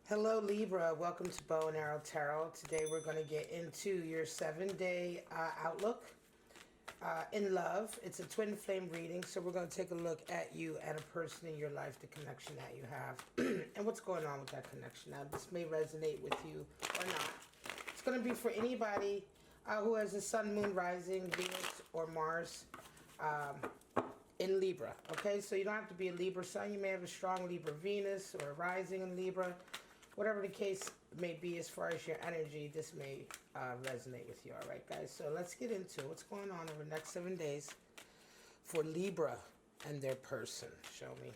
Hello Libra, welcome to Bow and Arrow Tarot. Today we're going to get into your 7-day outlook in love. It's a twin flame reading, so we're going to take a look at you and a person in your life, the connection that you have, and what's going on with that connection. Now this may resonate with you or not. It's going to be for anybody who has a sun, moon, rising, Venus, or Mars in Libra. Okay, so you don't have to be a Libra sun. You may have a strong Libra Venus or a rising in Libra. Whatever the case may be as far as your energy, this may resonate with you. All right, guys. So let's get into what's going on over the next 7 days for Libra and their person. Show me.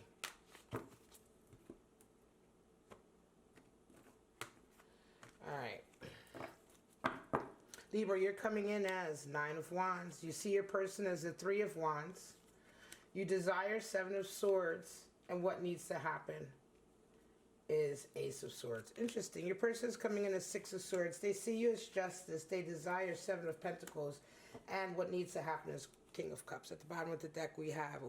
All right. Libra, you're coming in as 9 of Wands. You see your person as the 3 of Wands. You desire 7 of Swords. And what needs to happen is Ace of Swords. Interesting. Your person is coming in as 6 of Swords. They see you as justice. They desire 7 of Pentacles. And what needs to happen is King of Cups. At the bottom of the deck we have,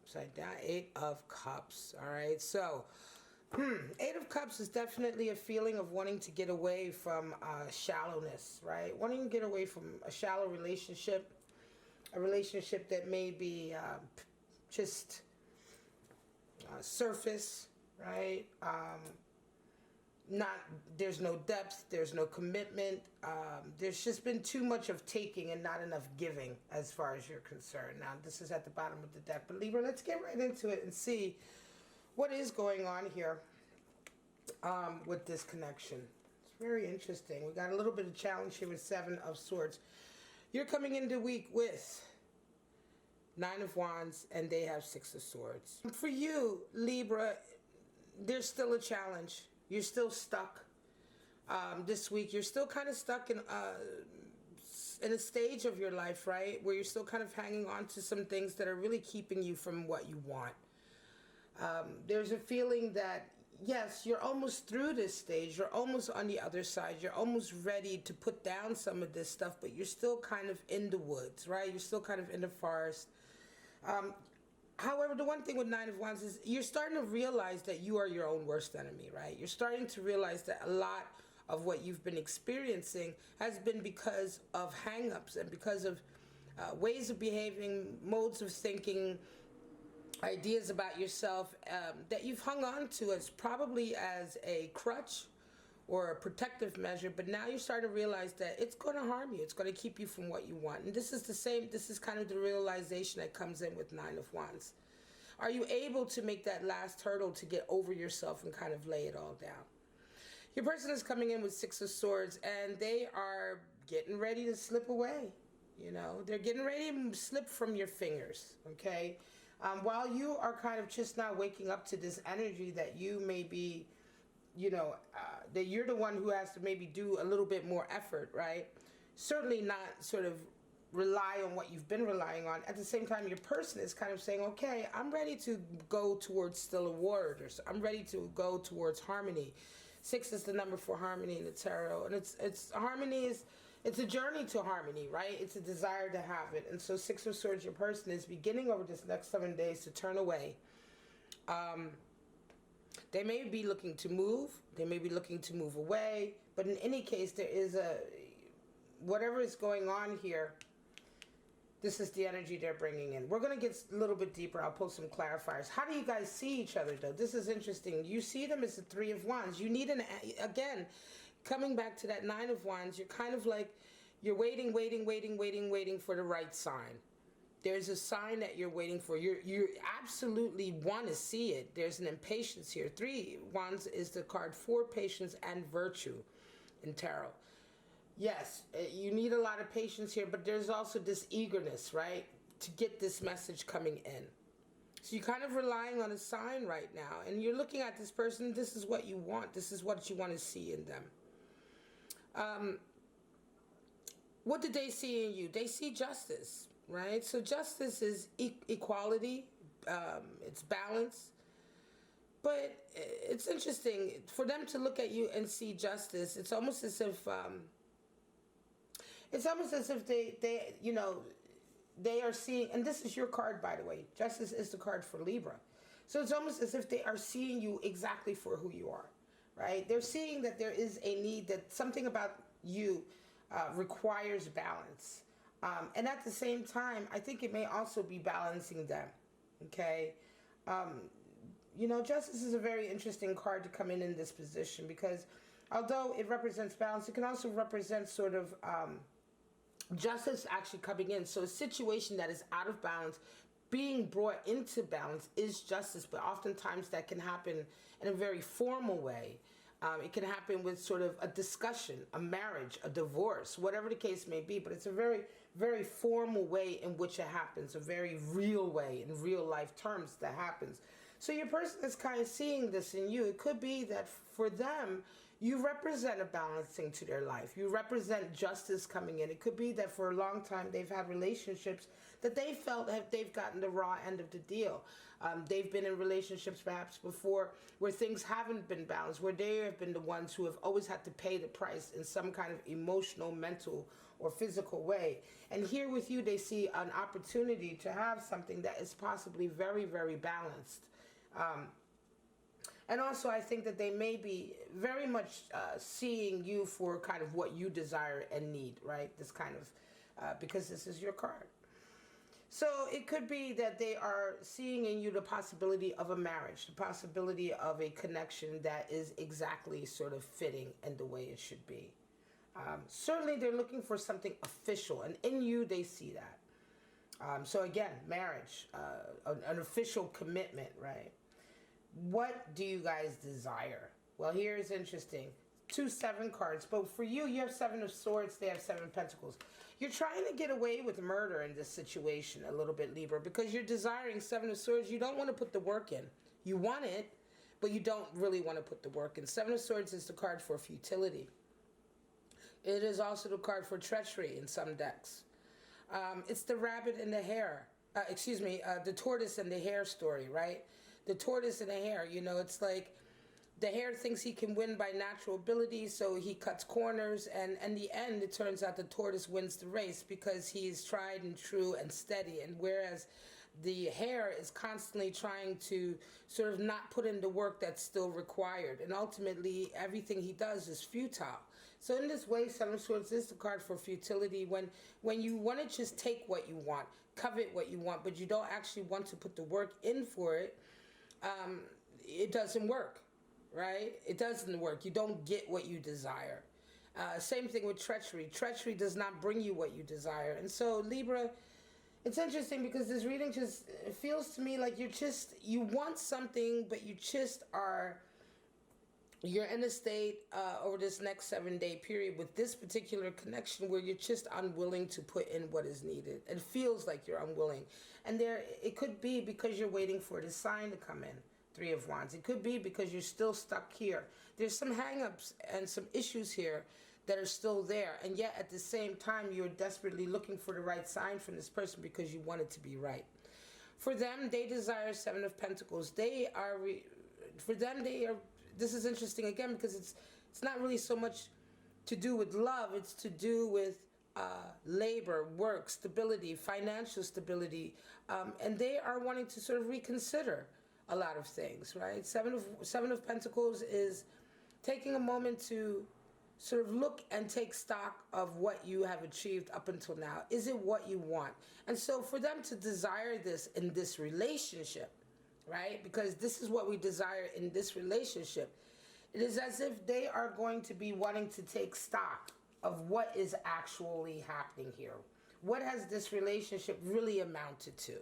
upside down, 8 of Cups. All right. So, 8 of Cups is definitely a feeling of wanting to get away from shallowness, right? Wanting to get away from a shallow relationship. A relationship that may be just surface. Right? There's no depth, there's no commitment. There's just been too much of taking and not enough giving as far as you're concerned. Now, this is at the bottom of the deck. But Libra, let's get right into it and see what is going on here with this connection. It's very interesting. We got a little bit of challenge here with 7 of Swords. You're coming into week with 9 of Wands and they have 6 of Swords. For you, Libra, there's still a challenge. You're still stuck this week. You're still kind of stuck in a stage of your life, right, where you're still kind of hanging on to some things that are really keeping you from what you want. There's a feeling that, yes, you're almost through this stage. You're almost on the other side. You're almost ready to put down some of this stuff, but you're still kind of in the woods, right? You're still kind of in the forest. However, the one thing with 9 of Wands is you're starting to realize that you are your own worst enemy, right? You're starting to realize that a lot of what you've been experiencing has been because of hang-ups and because of ways of behaving, modes of thinking, ideas about yourself that you've hung on to as probably as a crutch or a protective measure, but now you're starting to realize that it's going to harm you. It's going to keep you from what you want. And this is kind of the realization that comes in with 9 of Wands. Are you able to make that last hurdle to get over yourself and kind of lay it all down? Your person is coming in with 6 of Swords and they are getting ready to slip away. You know, they're getting ready to slip from your fingers, okay? While you are kind of just now waking up to this energy that you may be, you know, that you're the one who has to maybe do a little bit more effort, right? Certainly not sort of rely on what you've been relying on. At the same time, your person is kind of saying, okay, I'm ready to go towards still a word, or I'm ready to go towards harmony. 6 is the number for harmony in the tarot, and it's harmony is, it's a journey to harmony, right? It's a desire to have it. And so 6 of Swords, your person is beginning over this next 7 days to turn away. They may be looking to move. They may be looking to move away. But in any case, there is whatever is going on here, this is the energy they're bringing in. We're going to get a little bit deeper. I'll pull some clarifiers. How do you guys see each other, though? This is interesting. You see them as the 3 of Wands. You need again, coming back to that 9 of Wands, you're kind of like, you're waiting for the right sign. There's a sign that you're waiting for. You absolutely want to see it. There's an impatience here. 3 Wands is the card for patience and virtue in tarot. Yes, you need a lot of patience here, but there's also this eagerness, right, to get this message coming in. So you're kind of relying on a sign right now, and you're looking at this person. This is what you want. This is what you want to see in them. What did they see in you? They see justice, right? So justice is equality. It's balance. But it's interesting for them to look at you and see justice. It's almost as if they you know, they are seeing, and this is your card, by the way. Justice is the card for Libra. So it's almost as if they are seeing you exactly for who you are, right? They're seeing that there is a need, that something about you requires balance. And at the same time, I think it may also be balancing them, okay? Um, Justice is a very interesting card to come in this position, because although it represents balance, it can also represent sort of justice actually coming in. So a situation that is out of balance being brought into balance is justice, but oftentimes that can happen in a very formal way. It can happen with sort of a discussion, a marriage, a divorce, whatever the case may be, but it's a very, very formal way in which it happens, a very real way, in real life terms, that happens. So your person is kind of seeing this in you. It could be that for them, you represent a balancing to their life. You represent justice coming in. It could be that for a long time they've had relationships that they felt that they've gotten the raw end of the deal. They've been in relationships perhaps before where things haven't been balanced, where they have been the ones who have always had to pay the price in some kind of emotional, mental, or physical way. And here with you, they see an opportunity to have something that is possibly very, very balanced. And also, I think that they may be very much seeing you for kind of what you desire and need, right? This kind of, because this is your card. So it could be that they are seeing in you the possibility of a marriage, the possibility of a connection that is exactly sort of fitting and the way it should be. Certainly, they're looking for something official, and in you, they see that. So again, marriage, an official commitment, right? What do you guys desire? Well, here's interesting. 2 7 cards, but for you, you have 7 of Swords, they have 7 of Pentacles. You're trying to get away with murder in this situation a little bit, Libra, because you're desiring 7 of Swords. You don't want to put the work in. You want it, but you don't really want to put the work in. 7 of Swords is the card for futility. It is also the card for treachery in some decks. It's the rabbit and the hare. The tortoise and the hare story, right? The tortoise and the hare, it's like the hare thinks he can win by natural ability, so he cuts corners, and in the end, it turns out the tortoise wins the race because he's tried and true and steady, and whereas the hare is constantly trying to sort of not put in the work that's still required, and ultimately, everything he does is futile. So in this way, 7 of Swords is the card for futility, when you want to just take what you want, covet what you want, but you don't actually want to put the work in for it. It doesn't work, right? It doesn't work. You don't get what you desire. Same thing with treachery. Treachery does not bring you what you desire. And so, Libra, it's interesting because this reading just feels to me like you want something, but you're in a state over this next 7-day period with this particular connection where you're just unwilling to put in what is needed. It feels like you're unwilling. And it could be because you're waiting for the sign to come in, 3 of Wands. It could be because you're still stuck here. There's some hang-ups and some issues here that are still there. And yet at the same time, you're desperately looking for the right sign from this person because you want it to be right. For them, they desire 7 of Pentacles. This is interesting again because it's not really so much to do with love. It's to do with labor, work, stability, financial stability, and they are wanting to sort of reconsider a lot of things, right? Seven of Pentacles is taking a moment to sort of look and take stock of what you have achieved up until now. Is it what you want? And so for them to desire this in this relationship, right? Because this is what we desire in this relationship. It is as if they are going to be wanting to take stock of what is actually happening here. What has this relationship really amounted to?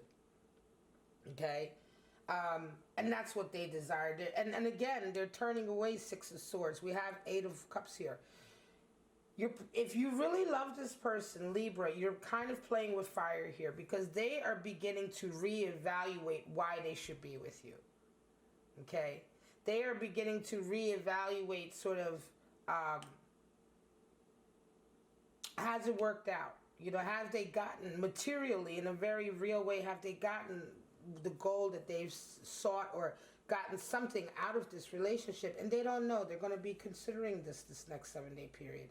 Okay? And that's what they desire. And again, they're turning away 6 of Swords. We have 8 of Cups here. If you really love this person, Libra, you're kind of playing with fire here because they are beginning to reevaluate why they should be with you. Okay? They are beginning to reevaluate sort of, has it worked out? Have they gotten materially, in a very real way, have they gotten the goal that they've sought or gotten something out of this relationship? And they don't know. They're going to be considering this next 7-day period.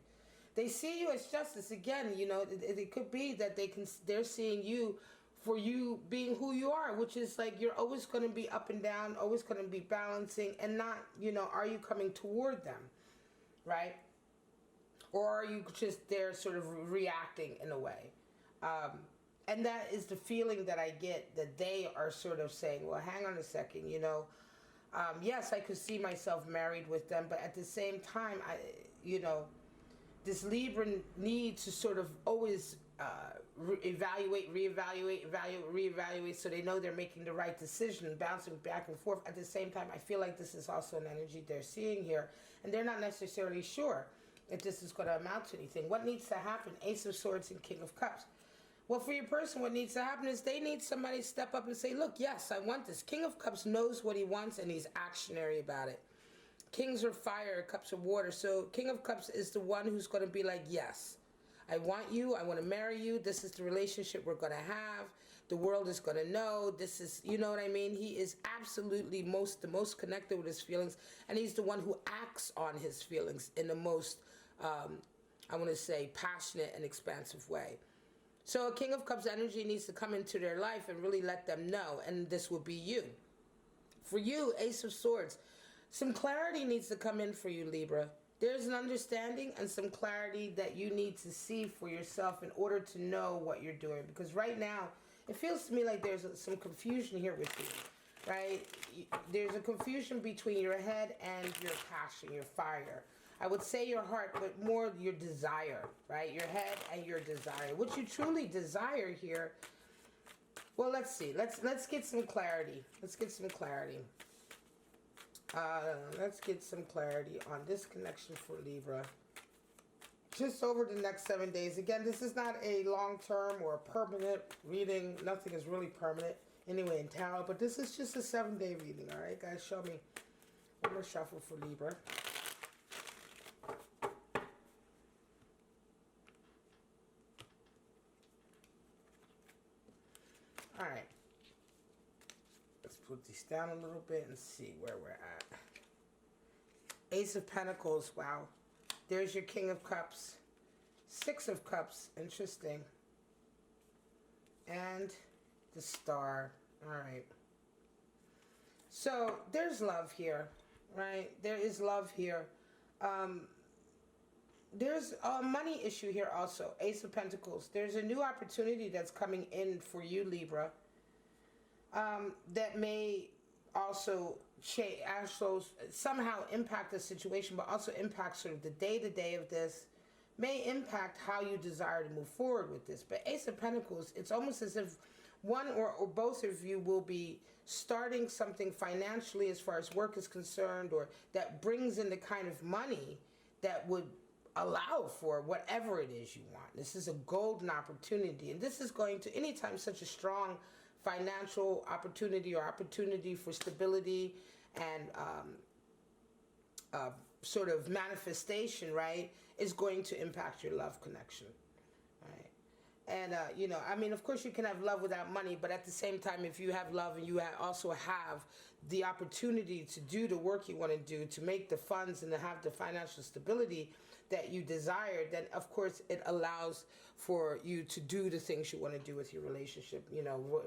They see you as justice. Again, it could be that they're seeing you for you being who you are, which is like you're always going to be up and down, always going to be balancing, and not, are you coming toward them, right? Or are you just there sort of reacting in a way? And that is the feeling that I get, that they are sort of saying, well, hang on a second, yes, I could see myself married with them, but at the same time, this Libra needs to sort of always reevaluate, so they know they're making the right decision, bouncing back and forth. At the same time, I feel like this is also an energy they're seeing here, and they're not necessarily sure if this is going to amount to anything. What needs to happen? Ace of Swords and King of Cups. Well, for your person, what needs to happen is they need somebody to step up and say, look, yes, I want this. King of Cups knows what he wants, and he's actionary about it. Kings are fire, cups are water. So King of Cups is the one who's going to be like, yes, I want you. I want to marry you. This is the relationship we're going to have. The world is going to know. This is, you know what I mean? He is absolutely the most connected with his feelings, and he's the one who acts on his feelings in the most, I want to say, passionate and expansive way. So a King of Cups energy needs to come into their life and really let them know, and this will be you. For you, Ace of Swords, some clarity needs to come in for you, Libra. There's an understanding and some clarity that you need to see for yourself in order to know what you're doing. Because right now, it feels to me like there's some confusion here with you, right? There's a confusion between your head and your passion, your fire. I would say your heart, but more your desire, right? Your head and your desire. What you truly desire here, well, let's see. Let's get some clarity. Let's get some clarity. Let's get some clarity on this connection for Libra. Just over the next 7 days. Again, this is not a long-term or a permanent reading. Nothing is really permanent anyway in tarot, but this is just a 7-day reading. All right, guys, show me. One more shuffle for Libra. All right. Let's put these down a little bit and see where we're at. Ace of Pentacles. Wow. There's your King of Cups. 6 of Cups. Interesting. And the Star. All right. So there's love here, right? There is love here. There's a money issue here also. Ace of Pentacles. There's a new opportunity that's coming in for you, Libra, that may also somehow impact the situation, but also impact sort of the day-to-day of this, may impact how you desire to move forward with this. But Ace of Pentacles, it's almost as if one or both of you will be starting something financially as far as work is concerned, or that brings in the kind of money that would allow for whatever it is you want. This is a golden opportunity, and this is going to, anytime such a strong financial opportunity or opportunity for stability and sort of manifestation, right, is going to impact your love connection, right? And, I mean, of course you can have love without money, but at the same time, if you have love and you also have the opportunity to do the work you want to do, to make the funds and to have the financial stability that you desire, then of course it allows for you to do the things you want to do with your relationship,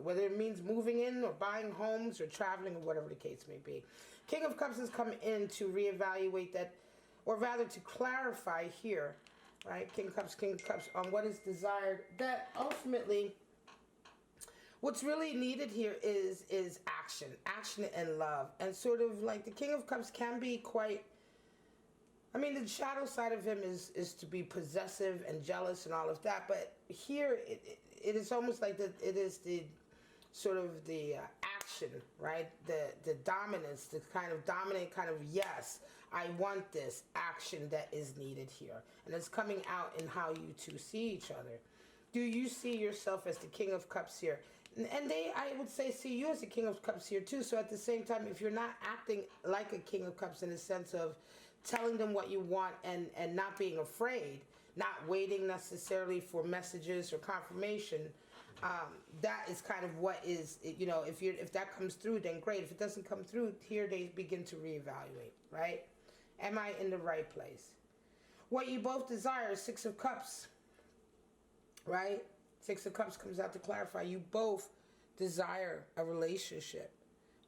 whether it means moving in or buying homes or traveling or whatever the case may be. King of Cups has come in to reevaluate that, or rather to clarify here, right? King of Cups on what is desired, that ultimately what's really needed here is action and love. And sort of like the King of Cups can be quite, I mean, the shadow side of him is to be possessive and jealous and all of that. But here it is almost like it is the sort of the action, right? The dominance, the kind of dominant kind of, yes, I want this action that is needed here. And it's coming out in how you two see each other. Do you see yourself as the King of Cups here? And they, I would say, see you as the King of Cups here too. So at the same time, if you're not acting like a King of Cups in the sense of telling them what you want and not being afraid, not waiting necessarily for messages or confirmation, that is kind of what is, if that comes through, then great. If it doesn't come through, here they begin to reevaluate, right? Am I in the right place? What you both desire is 6 of Cups, right? Six of Cups comes out to clarify you both desire a relationship.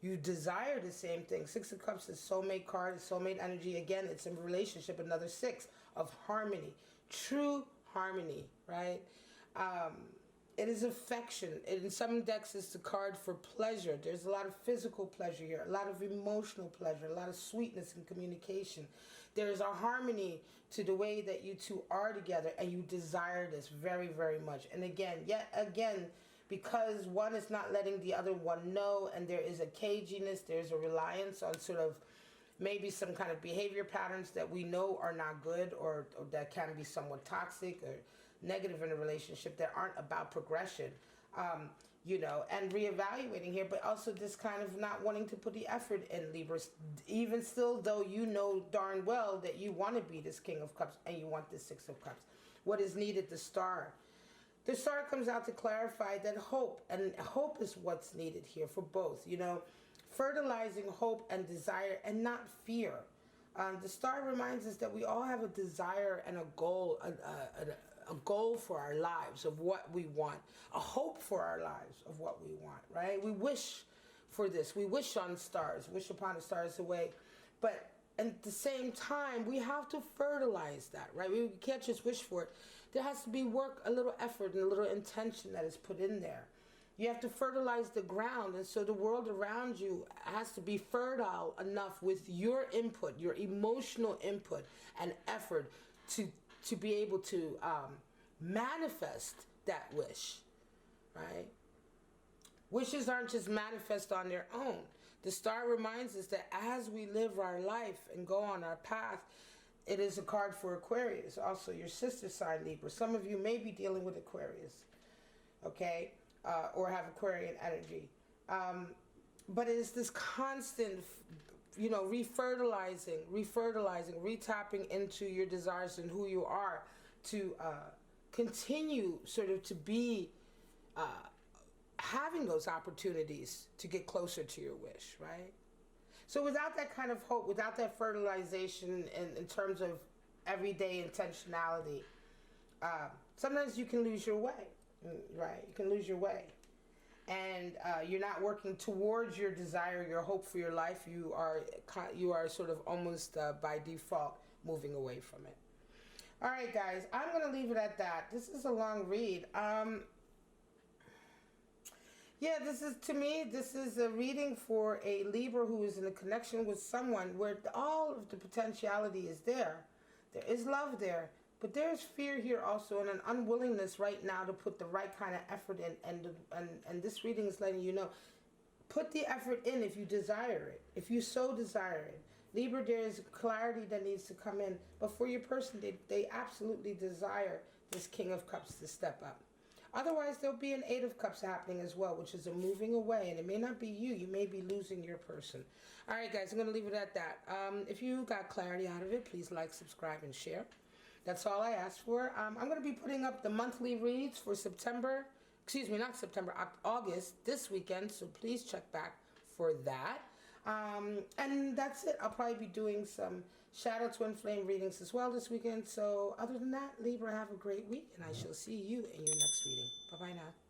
You desire the same thing. Six of Cups is soulmate card, it's soulmate energy. Again, it's a relationship, another six of harmony, true harmony, right? It is affection. In some decks, it's the card for pleasure. There's a lot of physical pleasure here, a lot of emotional pleasure, a lot of sweetness in communication. There is a harmony to the way that you two are together, and you desire this very, very much. And again, yet again, because one is not letting the other one know, and there is a caginess, there's a reliance on sort of maybe some kind of behavior patterns that we know are not good, or that can be somewhat toxic or negative in a relationship, that aren't about progression, you know, and reevaluating here, but also this kind of not wanting to put the effort in, Libras, even still, though you know darn well that you want to be this King of Cups and you want this Six of Cups. What is needed? The Star. The Star comes out to clarify that hope, and hope is what's needed here for both, you know, fertilizing hope and desire and not fear. The Star reminds us that we all have a desire and a goal, a goal for our lives of what we want, a hope for our lives of what we want, right? We wish for this. We wish on stars, wish upon the stars away. But at the same time, we have to fertilize that, right? We can't just wish for it. There has to be work, a little effort, and a little intention that is put in there. You have to fertilize the ground, and so the world around you has to be fertile enough with your input, your emotional input and effort to be able to manifest that wish, right? Wishes aren't just manifest on their own. The Star reminds us that as we live our life and go on our path, it is a card for Aquarius, also your sister sign, Libra. Some of you may be dealing with Aquarius, okay, or have Aquarian energy. But it is this constant, you know, refertilizing, retapping into your desires and who you are to continue sort of to be having those opportunities to get closer to your wish, right? So without that kind of hope, without that fertilization in terms of everyday intentionality, sometimes you can lose your way, right? You can lose your way. And you're not working towards your desire, your hope for your life. You are sort of almost by default moving away from it. All right, guys, I'm going to leave it at that. This is a long read. Yeah, this is a reading for a Libra who is in a connection with someone where all of the potentiality is there. There is love there, but there's fear here also, and an unwillingness right now to put the right kind of effort in. And this reading is letting you know, put the effort in if you desire it, if you so desire it. Libra, there is clarity that needs to come in, but for your person, they absolutely desire this King of Cups to step up. Otherwise, there'll be an Eight of Cups happening as well, which is a moving away, and it may not be you. You may be losing your person. All right, guys, I'm going to leave it at that. If you got clarity out of it, please like, subscribe, and share. That's all I asked for. I'm going to be putting up the monthly reads for August, this weekend, so please check back for that. And that's it. I'll probably be doing some Shadow Twin Flame readings as well this weekend. So other than that, Libra, have a great week, and I shall see you in your next reading. Bye-bye now.